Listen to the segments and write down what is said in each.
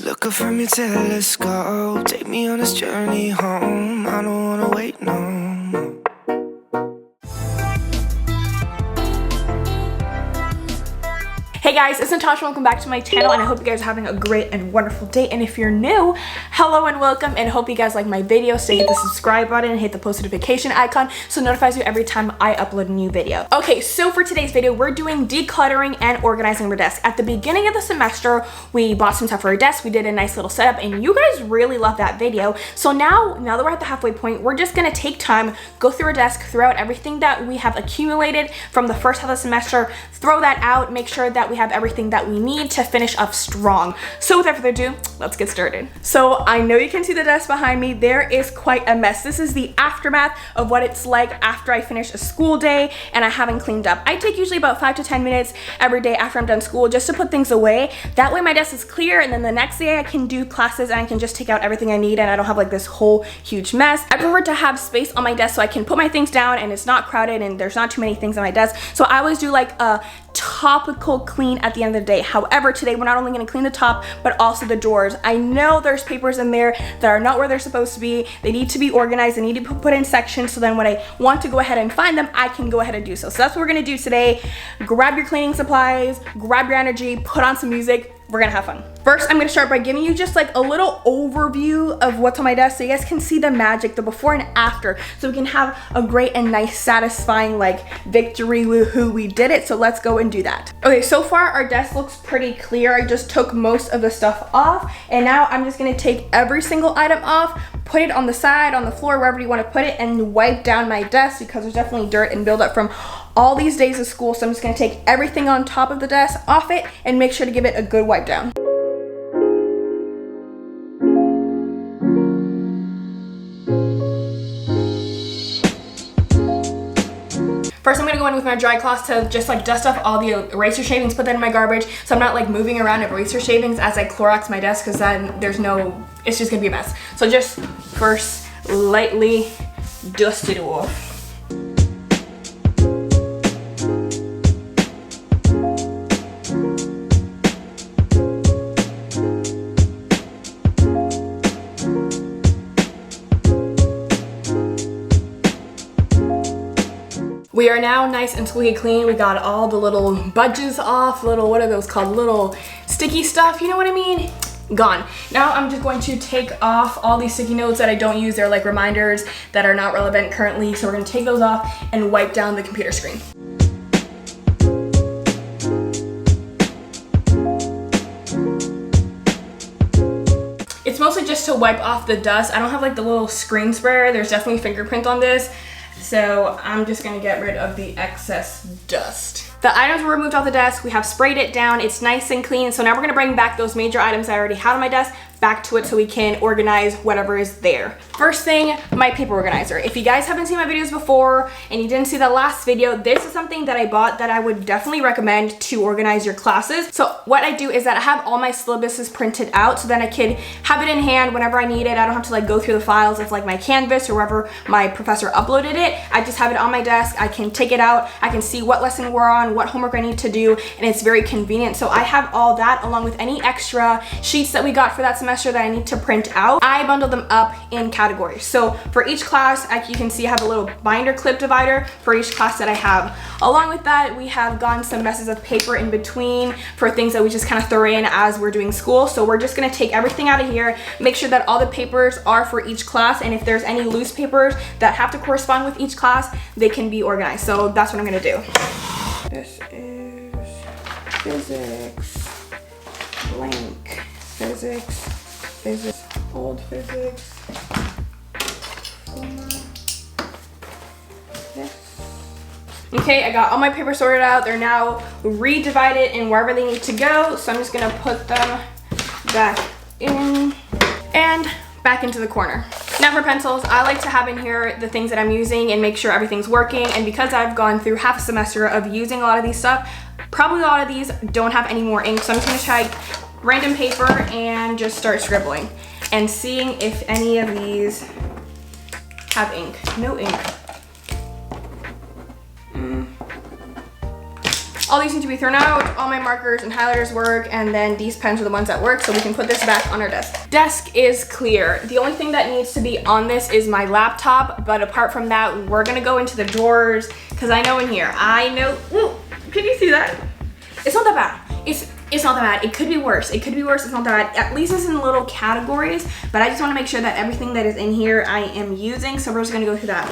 Look up from your telescope, take me on this journey home. I don't wanna wait no more. Hey guys, it's Natasha. Welcome back to my channel, and I hope you guys are having a great and wonderful day. And if you're new, hello and welcome, and hope you guys like my videos. So hit the subscribe button and hit the post notification icon so it notifies you every time I upload a new video. Okay, so for today's video, we're doing decluttering and organizing our desk. At the beginning of the semester, we bought some stuff for our desk. We did a nice little setup, and you guys really loved that video. So now that we're at the halfway point, we're just gonna take time, go through our desk, throw out everything that we have accumulated from the first half of the semester, throw that out, make sure that we have everything that we need to finish up strong. So without further ado, let's get started. So I know you can see the desk behind me. There is quite a mess. This is the aftermath of what it's like after I finish a school day and I haven't cleaned up. I take usually about 5 to 10 minutes every day after I'm done school just to put things away. That way my desk is clear, and then the next day I can do classes and I can just take out everything I need and I don't have like this whole huge mess. I prefer to have space on my desk so I can put my things down and it's not crowded and there's not too many things on my desk. So I always do like a topical clean at the end of the day. However, today we're not only going to clean the top but also the drawers. I know there's papers in there that are not where they're supposed to be. They need to be organized. They need to be put in sections, so then when I want to go ahead and find them, I can go ahead and do so. So that's what we're going to do today. Grab your cleaning supplies, grab your energy, put on some music. We're gonna have fun. First, I'm gonna start by giving you just like a little overview of what's on my desk so you guys can see the magic, the before and after, so we can have a great and nice satisfying like victory, woohoo, we did it. So let's go and do that. Okay, so far our desk looks pretty clear. I just took most of the stuff off, and now I'm just gonna take every single item off, put it on the side, on the floor, wherever you want to put it, and wipe down my desk because there's definitely dirt and buildup from all these days of school. So I'm just gonna take everything on top of the desk off it and make sure to give it a good wipe down. First, I'm gonna go in with my dry cloth to just like dust off all the eraser shavings, put that in my garbage, so I'm not like moving around eraser shavings as I Clorox my desk, because then it's just gonna be a mess. So just first lightly dust it off. We are now nice and squeaky clean. We got all the little budges off, what are those called? Little sticky stuff, you know what I mean? Gone. Now I'm just going to take off all these sticky notes that I don't use. They're like reminders that are not relevant currently. So we're gonna take those off and wipe down the computer screen. It's mostly just to wipe off the dust. I don't have like the little screen sprayer. There's definitely fingerprints on this. So I'm just gonna get rid of the excess dust. The items were removed off the desk. We have sprayed it down. It's nice and clean. So now we're gonna bring back those major items I already had on my desk back to it so we can organize whatever is there. First thing, my paper organizer. If you guys haven't seen my videos before and you didn't see the last video, this is something that I bought that I would definitely recommend to organize your classes. So what I do is that I have all my syllabuses printed out so then I can have it in hand whenever I need it. I don't have to like go through the files of like my Canvas or wherever my professor uploaded it. I just have it on my desk. I can take it out. I can see what lesson we're on, what homework I need to do, and it's very convenient. So I have all that along with any extra sheets that we got for that semester that I need to print out. I bundle them up in categories. So for each class, you can see I have a little binder clip divider for each class that I have. Along with that, we have gotten some messes of paper in between for things that we just kind of throw in as we're doing school. So we're just gonna take everything out of here, make sure that all the papers are for each class, and if there's any loose papers that have to correspond with each class, they can be organized. So that's what I'm gonna do. This is physics, blank, physics, old physics, okay, I got all my papers sorted out. They're now re-divided in wherever they need to go. So I'm just gonna put them back in and back into the corner. Now for pencils, I like to have in here the things that I'm using and make sure everything's working. And because I've gone through half a semester of using a lot of these stuff, probably a lot of these don't have any more ink. So I'm just gonna try random paper and just start scribbling and seeing if any of these have ink. No ink. all these need to be thrown out. All my markers and highlighters work, and then these pens are the ones that work, so we can put this back on our desk. Desk is clear. The only thing that needs to be on this is my laptop, but apart from that, we're gonna go into the drawers, because I know in here, ooh, can you see that? It's not that bad. It's not that bad. It could be worse. It could be worse. It's not that bad. At least it's in little categories, but I just want to make sure that everything that is in here I am using, so we're just gonna go through that.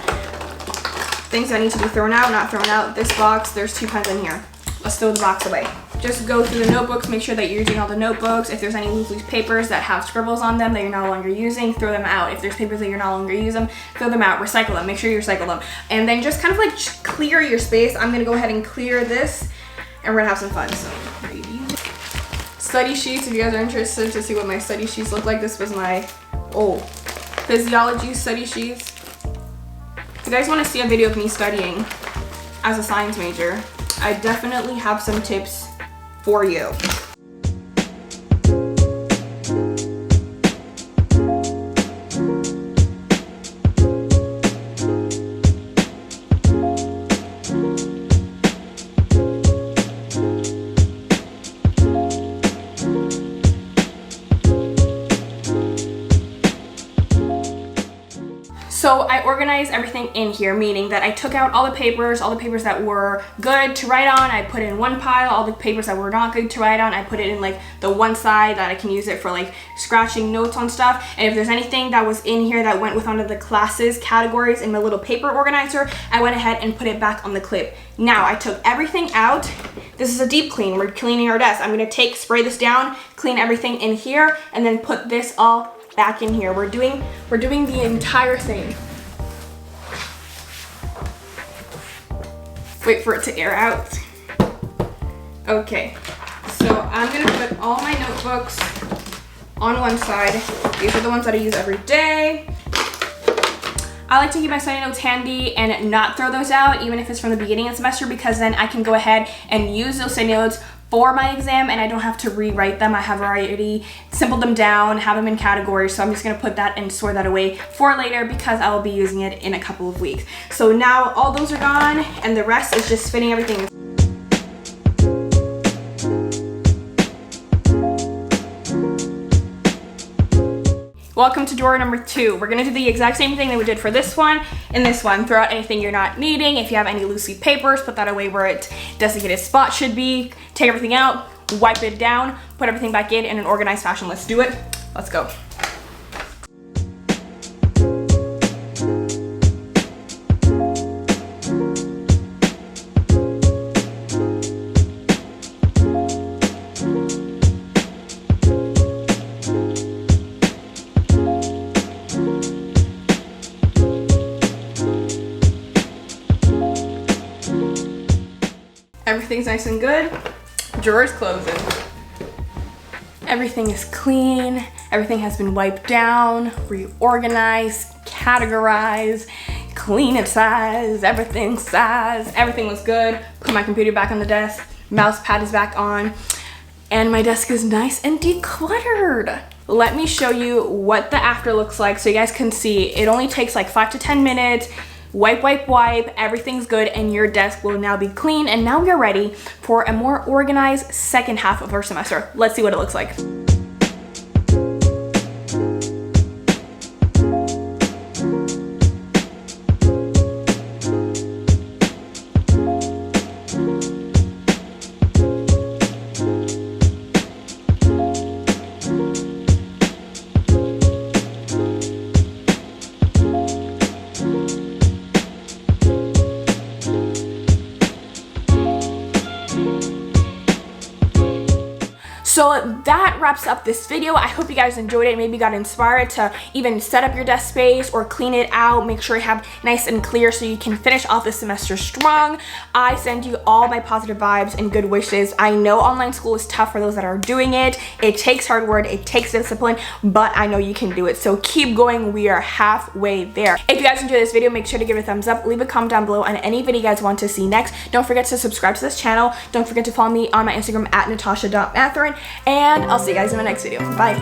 Things that need to be thrown out, not thrown out. This box, there's 2 pens in here. Let's throw the box away. Just go through the notebooks, make sure that you're using all the notebooks. If there's any loose leaf papers that have scribbles on them that you're no longer using, throw them out. If there's papers that you're no longer using, throw them out, recycle them, make sure you recycle them. And then just kind of like clear your space. I'm gonna go ahead and clear this, and we're gonna have some fun. So, study sheets, if you guys are interested to see what my study sheets look like, this was my physiology study sheets. If you guys wanna see a video of me studying as a science major, I definitely have some tips for you. So I organized everything in here, meaning that I took out all the papers that were good to write on, I put in one pile. All the papers that were not good to write on, I put it in like the one side that I can use it for like scratching notes on stuff. And if there's anything that was in here that went with one of the classes categories in my little paper organizer, I went ahead and put it back on the clip. Now I took everything out. This is a deep clean. We're cleaning our desk. I'm gonna spray this down, clean everything in here, and then put this all back in here. We're doing the entire thing. Wait for it to air out. Okay, so I'm gonna put all my notebooks on one side. These are the ones that I use every day. I like to keep my study notes handy and not throw those out, even if it's from the beginning of the semester, because then I can go ahead and use those study notes for my exam and I don't have to rewrite them. I have already simpled them down, have them in categories, so I'm just gonna put that and store that away for later because I will be using it in a couple of weeks. So now all those are gone and the rest is just fitting everything. Welcome to drawer number 2. We're gonna do the exact same thing that we did for this one and this one. Throw out anything you're not needing. If you have any loose leaf papers, put that away where its designated spot should be. Take everything out, wipe it down, put everything back in an organized fashion. Let's do it. Let's go. Everything's nice and good. Drawer's closing. Everything is clean. Everything has been wiped down, reorganized, categorized, clean its size, everything size. Everything was good. Put my computer back on the desk. Mouse pad is back on. And my desk is nice and decluttered. Let me show you what the after looks like so you guys can see. It only takes like 5 to 10 minutes. Wipe, wipe, wipe, everything's good and your desk will now be clean, and now we are ready for a more organized second half of our semester. Let's see what it looks like. So that wraps up this video. I hope you guys enjoyed it. Maybe got inspired to even set up your desk space or clean it out. Make sure you have nice and clear so you can finish off this semester strong. I send you all my positive vibes and good wishes. I know online school is tough for those that are doing it. It takes hard work, it takes discipline, but I know you can do it. So keep going. We are halfway there. If you guys enjoyed this video, make sure to give it a thumbs up. Leave a comment down below on any video you guys want to see next. Don't forget to subscribe to this channel. Don't forget to follow me on my Instagram at natasha.matherin. And I'll see you guys in my next video. Bye.